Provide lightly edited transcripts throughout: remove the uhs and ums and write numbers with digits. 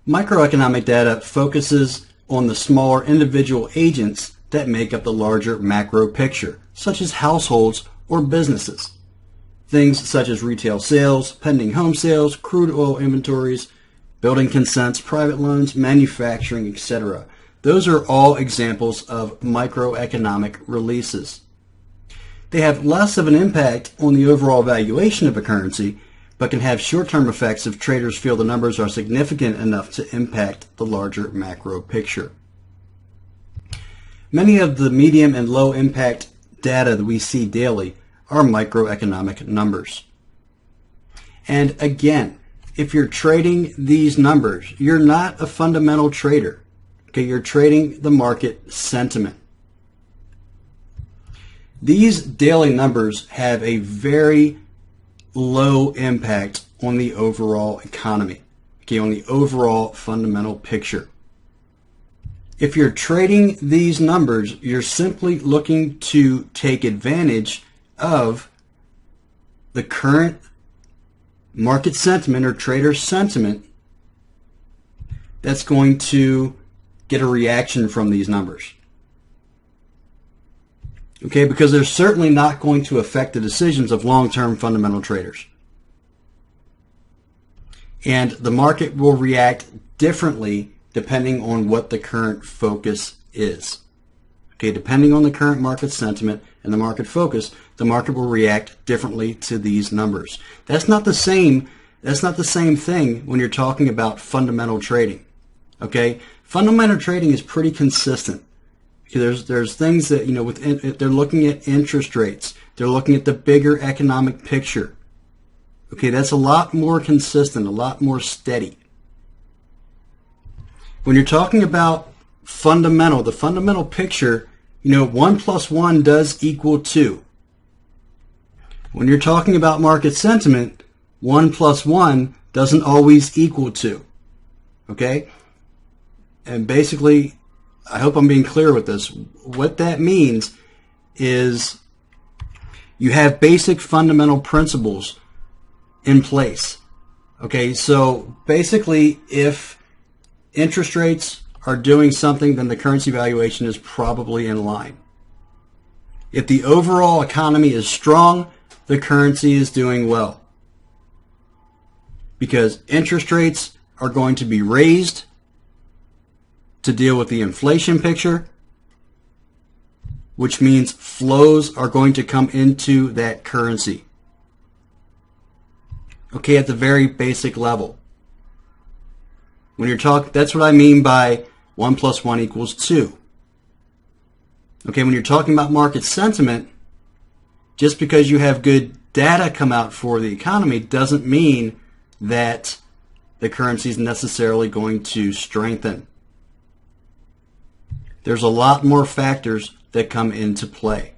Microeconomic data focuses on the smaller individual agents that make up the larger macro picture, such as households or businesses. Things such as retail sales, pending home sales, crude oil inventories, building consents, private loans, manufacturing, etc. Those are all examples of microeconomic releases. They have less of an impact on the overall valuation of a currency, but can have short-term effects if traders feel the numbers are significant enough to impact the larger macro picture. Many of the medium and low impact data that we see daily are microeconomic numbers. And again, if you're trading these numbers, you're not a fundamental trader. Okay, you're trading the market sentiment. These daily numbers have a very low impact on the overall economy, okay, on the overall fundamental picture. If you're trading these numbers, you're simply looking to take advantage of the current market sentiment or trader sentiment that's going to get a reaction from these numbers. Okay, because they're certainly not going to affect the decisions of long-term fundamental traders. And the market will react differently depending on what the current focus is. Okay, depending on the current market sentiment and the market focus, the market will react differently to these numbers. That's not the same thing when you're talking about fundamental trading. Okay, fundamental trading is pretty consistent. There's things that, they're looking at interest rates. They're looking at the bigger economic picture. Okay, that's a lot more consistent, a lot more steady. When you're talking about the fundamental picture, 1 plus 1 does equal 2. When you're talking about market sentiment, 1 plus 1 doesn't always equal 2. Okay? And basically, I hope I'm being clear with this. What that means is you have basic fundamental principles in place. Okay, so basically if interest rates are doing something, then the currency valuation is probably in line. If the overall economy is strong, the currency is doing well. Because interest rates are going to be raised to deal with the inflation picture, which means flows are going to come into that currency. Okay, at the very basic level. When you're talking, that's what I mean by 1 plus 1 equals 2. Okay, when you're talking about market sentiment, just because you have good data come out for the economy doesn't mean that the currency is necessarily going to strengthen. There's a lot more factors that come into play.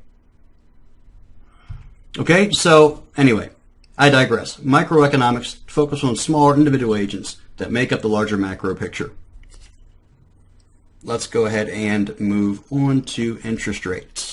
Okay, so anyway, I digress. Microeconomics focus on smaller individual agents that make up the larger macro picture. Let's go ahead and move on to interest rates.